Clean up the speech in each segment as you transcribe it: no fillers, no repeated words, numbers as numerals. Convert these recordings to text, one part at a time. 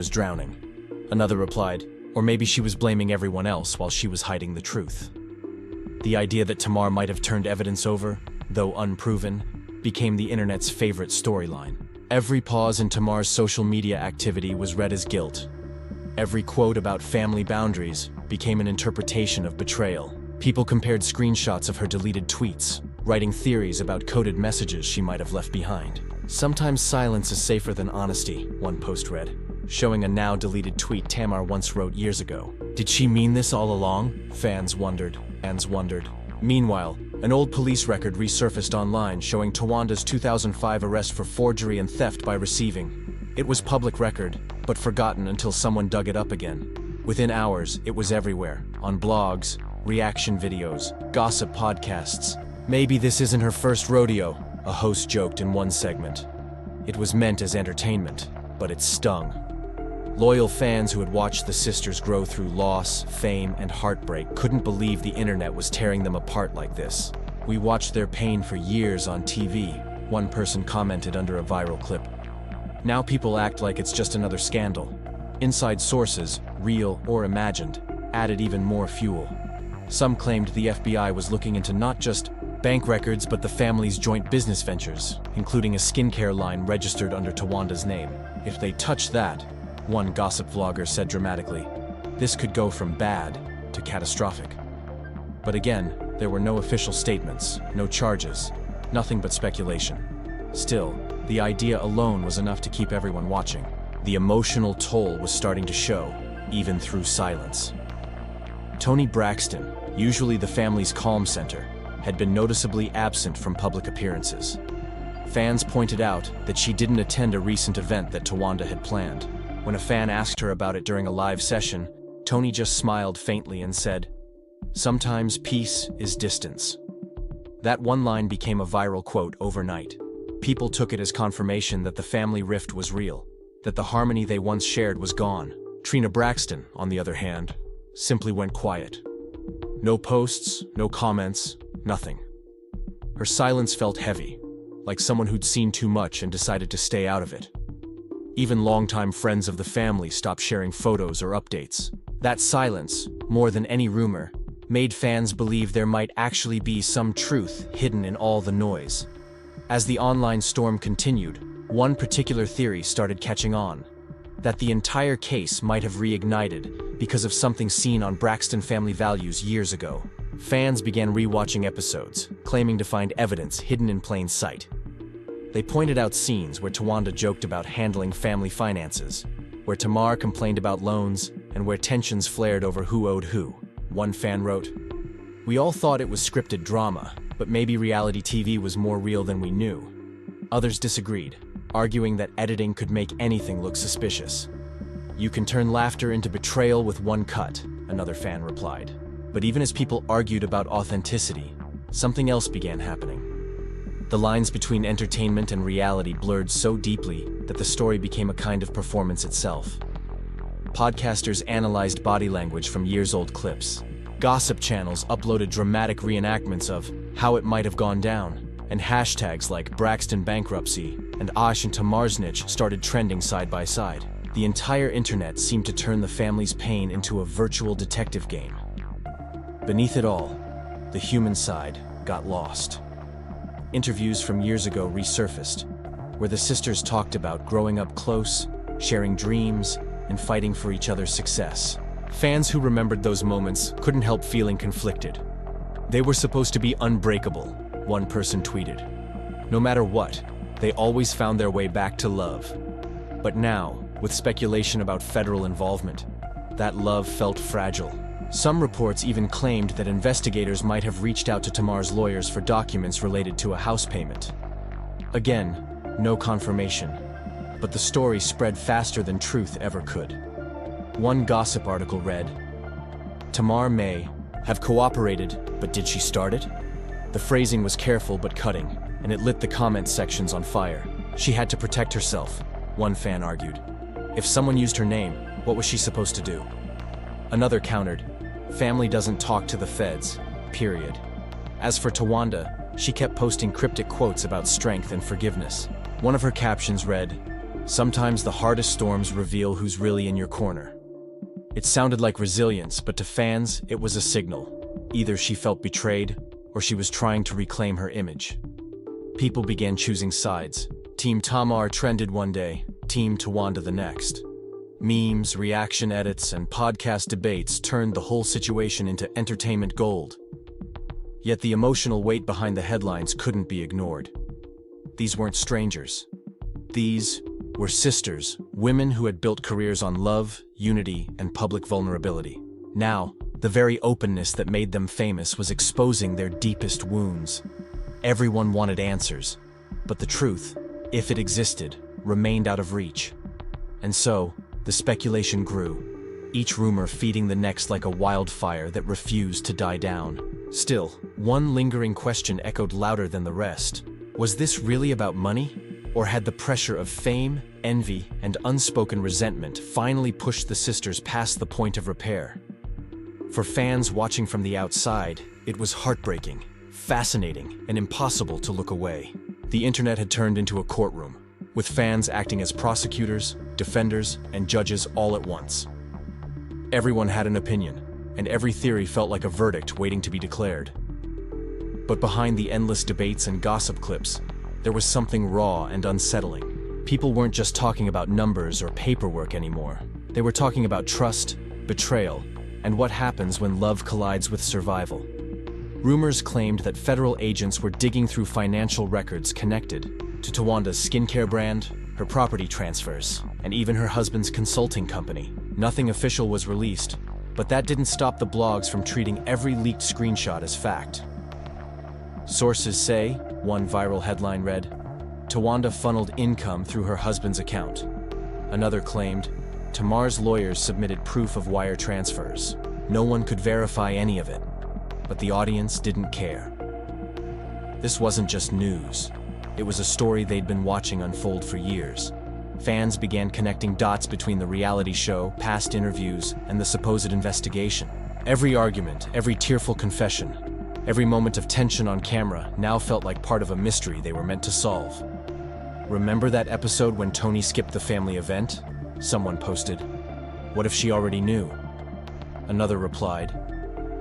was drowning. Another replied, or maybe she was blaming everyone else while she was hiding the truth. The idea that Tamar might have turned evidence over, though unproven, became the internet's favorite storyline. Every pause in Tamar's social media activity was read as guilt. Every quote about family boundaries became an interpretation of betrayal. People compared screenshots of her deleted tweets, writing theories about coded messages she might have left behind. Sometimes silence is safer than honesty, one post read, showing a now-deleted tweet Tamar once wrote years ago. Did she mean this all along? Fans wondered. Meanwhile, an old police record resurfaced online showing Towanda's 2005 arrest for forgery and theft by receiving. It was public record, but forgotten until someone dug it up again. Within hours, it was everywhere, on blogs, reaction videos, gossip podcasts. Maybe this isn't her first rodeo, a host joked in one segment. It was meant as entertainment, but it stung. Loyal fans who had watched the sisters grow through loss, fame, and heartbreak couldn't believe the internet was tearing them apart like this. We watched their pain for years on TV, one person commented under a viral clip. Now people act like it's just another scandal. Inside sources, real or imagined, added even more fuel. Some claimed the FBI was looking into not just bank records but the family's joint business ventures, including a skincare line registered under Towanda's name. If they touched that, one gossip vlogger said dramatically, this could go from bad to catastrophic. But again, there were no official statements, no charges, nothing but speculation. Still, the idea alone was enough to keep everyone watching. The emotional toll was starting to show, even through silence. Towanda Braxton, usually the family's calm center, had been noticeably absent from public appearances. Fans pointed out that she didn't attend a recent event that Towanda had planned. When a fan asked her about it during a live session, Towanda just smiled faintly and said, "Sometimes peace is distance." That one line became a viral quote overnight. People took it as confirmation that the family rift was real, that the harmony they once shared was gone. Towanda Braxton, on the other hand, simply went quiet. No posts, no comments, nothing. Her silence felt heavy, like someone who'd seen too much and decided to stay out of it. Even longtime friends of the family stopped sharing photos or updates. That silence, more than any rumor, made fans believe there might actually be some truth hidden in all the noise. As the online storm continued, one particular theory started catching on, that the entire case might have reignited because of something seen on Braxton family values years ago. Fans began rewatching episodes, claiming to find evidence hidden in plain sight. They pointed out scenes where Towanda joked about handling family finances, where Tamar complained about loans, and where tensions flared over who owed who. One fan wrote, "We all thought it was scripted drama, but maybe reality TV was more real than we knew." Others disagreed, arguing that editing could make anything look suspicious. "You can turn laughter into betrayal with one cut," another fan replied. But even as people argued about authenticity, something else began happening. The lines between entertainment and reality blurred so deeply that the story became a kind of performance itself. Podcasters analyzed body language from years-old clips. Gossip channels uploaded dramatic reenactments of how it might have gone down, and hashtags like Braxton Bankruptcy and Ash and Tamar Snitch started trending side by side. The entire internet seemed to turn the family's pain into a virtual detective game. Beneath it all, the human side got lost. Interviews from years ago resurfaced, where the sisters talked about growing up close, sharing dreams, and fighting for each other's success. Fans who remembered those moments couldn't help feeling conflicted. They were supposed to be unbreakable, one person tweeted. No matter what, they always found their way back to love. But now, with speculation about federal involvement, that love felt fragile. Some reports even claimed that investigators might have reached out to Tamar's lawyers for documents related to a house payment. Again, no confirmation, but the story spread faster than truth ever could. One gossip article read, "Tamar may have cooperated, but did she start it?" The phrasing was careful but cutting, and it lit the comment sections on fire. She had to protect herself, one fan argued. If someone used her name, what was she supposed to do? Another countered, "Family doesn't talk to the feds, period." As for Towanda, she kept posting cryptic quotes about strength and forgiveness. One of her captions read, Sometimes the hardest storms reveal who's really in your corner. It sounded like resilience, but to fans, it was a signal. Either she felt betrayed, or she was trying to reclaim her image. People began choosing sides. Team Tamar trended one day, Team Towanda the next. Memes, reaction edits, and podcast debates turned the whole situation into entertainment gold. Yet the emotional weight behind the headlines couldn't be ignored. These weren't strangers. These were sisters, women who had built careers on love, unity, and public vulnerability. Now, the very openness that made them famous was exposing their deepest wounds. Everyone wanted answers, but the truth, if it existed, remained out of reach. And so, the speculation grew, each rumor feeding the next like a wildfire that refused to die down. Still, one lingering question echoed louder than the rest. Was this really about money? Or had the pressure of fame, envy, and unspoken resentment finally pushed the sisters past the point of repair? For fans watching from the outside, it was heartbreaking, fascinating, and impossible to look away. The internet had turned into a courtroom, with fans acting as prosecutors, defenders, and judges all at once. Everyone had an opinion, and every theory felt like a verdict waiting to be declared. But behind the endless debates and gossip clips, there was something raw and unsettling. People weren't just talking about numbers or paperwork anymore. They were talking about trust, betrayal, and what happens when love collides with survival. Rumors claimed that federal agents were digging through financial records connected to Towanda's skincare brand, her property transfers, and even her husband's consulting company. Nothing official was released, but that didn't stop the blogs from treating every leaked screenshot as fact. Sources say, one viral headline read, Towanda funneled income through her husband's account. Another claimed, Tamar's lawyers submitted proof of wire transfers. No one could verify any of it, but the audience didn't care. This wasn't just news. It was a story they'd been watching unfold for years. Fans began connecting dots between the reality show, past interviews, and the supposed investigation. Every argument, every tearful confession, every moment of tension on camera now felt like part of a mystery they were meant to solve. Remember that episode when Tony skipped the family event? Someone posted. What if she already knew? Another replied.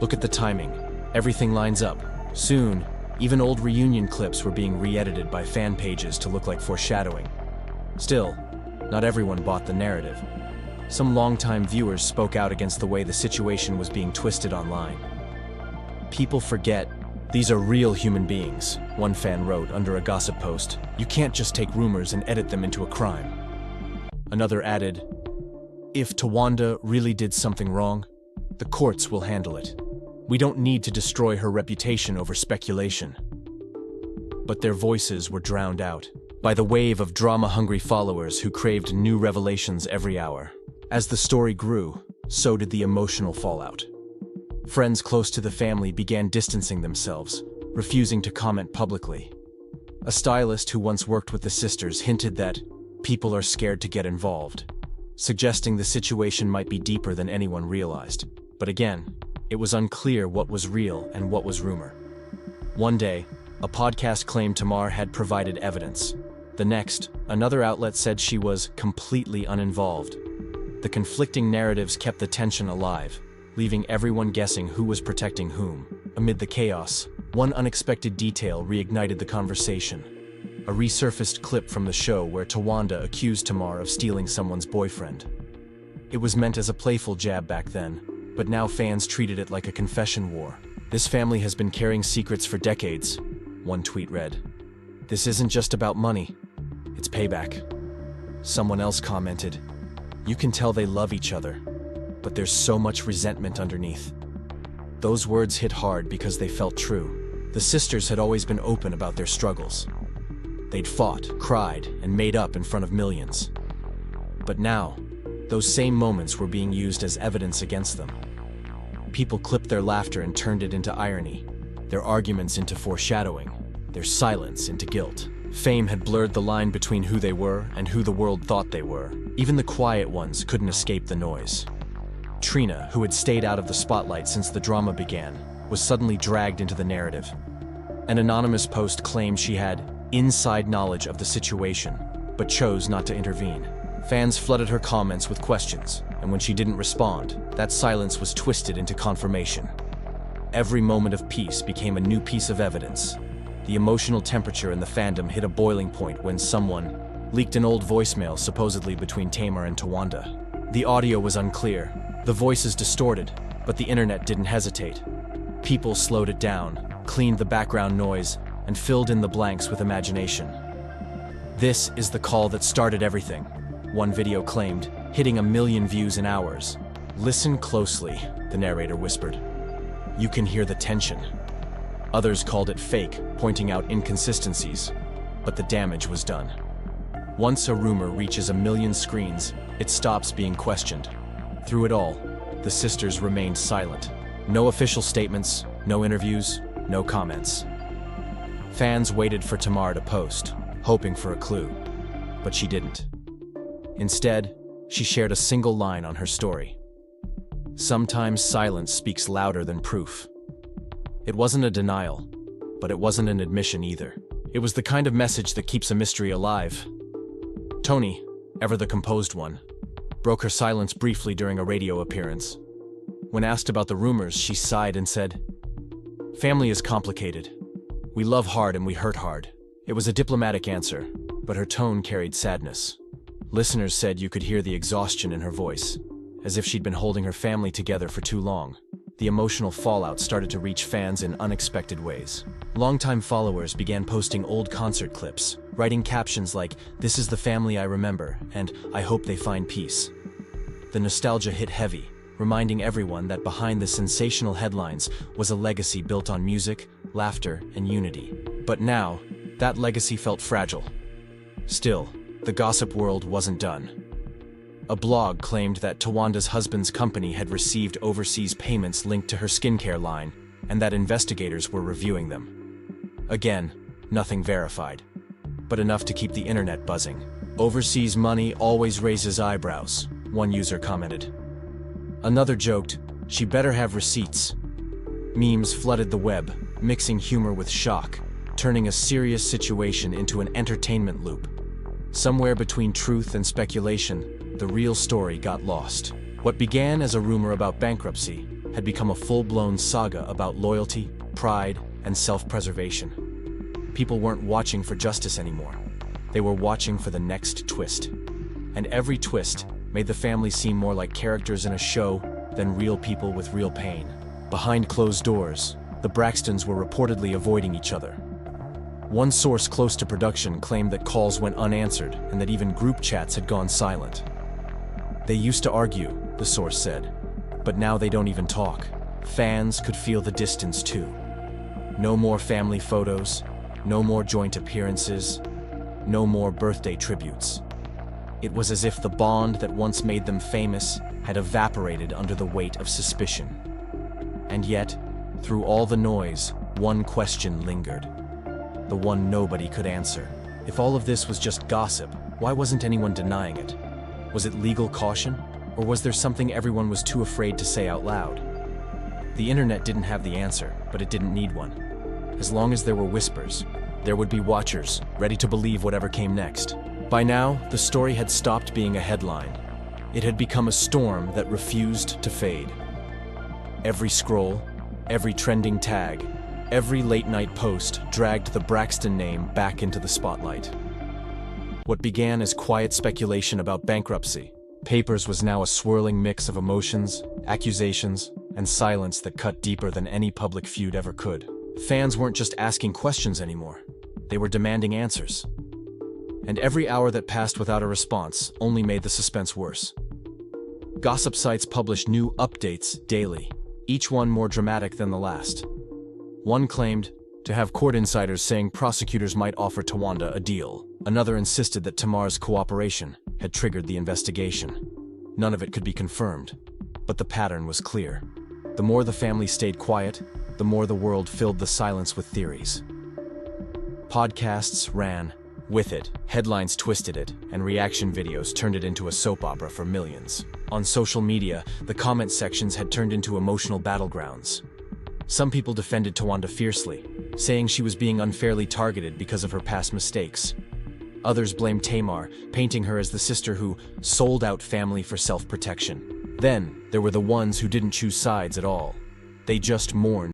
Look at the timing. Everything lines up. Soon, even old reunion clips were being re-edited by fan pages to look like foreshadowing. Still, not everyone bought the narrative. Some longtime viewers spoke out against the way the situation was being twisted online. People forget, these are real human beings, one fan wrote under a gossip post. You can't just take rumors and edit them into a crime. Another added, if Towanda really did something wrong, the courts will handle it. We don't need to destroy her reputation over speculation. But their voices were drowned out by the wave of drama-hungry followers who craved new revelations every hour. As the story grew, so did the emotional fallout. Friends close to the family began distancing themselves, refusing to comment publicly. A stylist who once worked with the sisters hinted that people are scared to get involved, suggesting the situation might be deeper than anyone realized. But again, it was unclear what was real and what was rumor. One day, a podcast claimed Tamar had provided evidence. The next, another outlet said she was completely uninvolved. The conflicting narratives kept the tension alive, leaving everyone guessing who was protecting whom. Amid the chaos, one unexpected detail reignited the conversation. A resurfaced clip from the show where Towanda accused Tamar of stealing someone's boyfriend. It was meant as a playful jab back then, but now fans treated it like a confession war. This family has been carrying secrets for decades, one tweet read. This isn't just about money, it's payback. Someone else commented, you can tell they love each other, but there's so much resentment underneath. Those words hit hard because they felt true. The sisters had always been open about their struggles. They'd fought, cried, and made up in front of millions. But now, those same moments were being used as evidence against them. People clipped their laughter and turned it into irony, their arguments into foreshadowing, their silence into guilt. Fame had blurred the line between who they were and who the world thought they were. Even the quiet ones couldn't escape the noise. Trina, who had stayed out of the spotlight since the drama began, was suddenly dragged into the narrative. An anonymous post claimed she had inside knowledge of the situation, but chose not to intervene. Fans flooded her comments with questions, and when she didn't respond, that silence was twisted into confirmation. Every moment of peace became a new piece of evidence. The emotional temperature in the fandom hit a boiling point when someone leaked an old voicemail supposedly between Tamar and Towanda. The audio was unclear, the voices distorted, but the internet didn't hesitate. People slowed it down, cleaned the background noise, and filled in the blanks with imagination. "This is the call that started everything," one video claimed, hitting 1 million views in hours. "Listen closely," the narrator whispered. "You can hear the tension." Others called it fake, pointing out inconsistencies, but the damage was done. Once a rumor reaches 1 million screens, it stops being questioned. Through it all, the sisters remained silent. No official statements, no interviews, no comments. Fans waited for Tamar to post, hoping for a clue, but she didn't. Instead, she shared a single line on her story. "Sometimes silence speaks louder than proof." It wasn't a denial, but it wasn't an admission either. It was the kind of message that keeps a mystery alive. Tony, ever the composed one, broke her silence briefly during a radio appearance. When asked about the rumors, she sighed and said, "Family is complicated. We love hard and we hurt hard." It was a diplomatic answer, but her tone carried sadness. Listeners said you could hear the exhaustion in her voice, as if she'd been holding her family together for too long. The emotional fallout started to reach fans in unexpected ways. Longtime followers began posting old concert clips, writing captions like, "This is the family I remember," and "I hope they find peace." The nostalgia hit heavy, reminding everyone that behind the sensational headlines was a legacy built on music, laughter, and unity. But now, that legacy felt fragile. Still, the gossip world wasn't done. A blog claimed that Towanda's husband's company had received overseas payments linked to her skincare line, and that investigators were reviewing them. Again, nothing verified, but enough to keep the internet buzzing. "Overseas money always raises eyebrows," one user commented. Another joked, "She better have receipts." Memes flooded the web, mixing humor with shock, turning a serious situation into an entertainment loop. Somewhere between truth and speculation, the real story got lost. What began as a rumor about bankruptcy had become a full-blown saga about loyalty, pride, and self-preservation. People weren't watching for justice anymore. They were watching for the next twist. And every twist made the family seem more like characters in a show than real people with real pain. Behind closed doors, the Braxtons were reportedly avoiding each other. One source close to production claimed that calls went unanswered and that even group chats had gone silent. "They used to argue," the source said, "but now they don't even talk." Fans could feel the distance too. No more family photos, no more joint appearances, no more birthday tributes. It was as if the bond that once made them famous had evaporated under the weight of suspicion. And yet, through all the noise, one question lingered. The one nobody could answer. If all of this was just gossip, why wasn't anyone denying it? Was it legal caution, or was there something everyone was too afraid to say out loud? The internet didn't have the answer, but it didn't need one. As long as there were whispers, there would be watchers, ready to believe whatever came next. By now, the story had stopped being a headline. It had become a storm that refused to fade. Every scroll, every trending tag, every late-night post dragged the Braxton name back into the spotlight. What began as quiet speculation about bankruptcy, papers was now a swirling mix of emotions, accusations, and silence that cut deeper than any public feud ever could. Fans weren't just asking questions anymore. They were demanding answers. And every hour that passed without a response only made the suspense worse. Gossip sites published new updates daily, each one more dramatic than the last. One claimed to have court insiders saying prosecutors might offer Towanda a deal. Another insisted that Tamar's cooperation had triggered the investigation. None of it could be confirmed, but the pattern was clear. The more the family stayed quiet, the more the world filled the silence with theories. Podcasts ran with it, headlines twisted it, and reaction videos turned it into a soap opera for millions. On social media, the comment sections had turned into emotional battlegrounds. Some people defended Towanda fiercely, saying she was being unfairly targeted because of her past mistakes. Others blamed Tamar, painting her as the sister who sold out family for self-protection. Then, there were the ones who didn't choose sides at all. They just mourned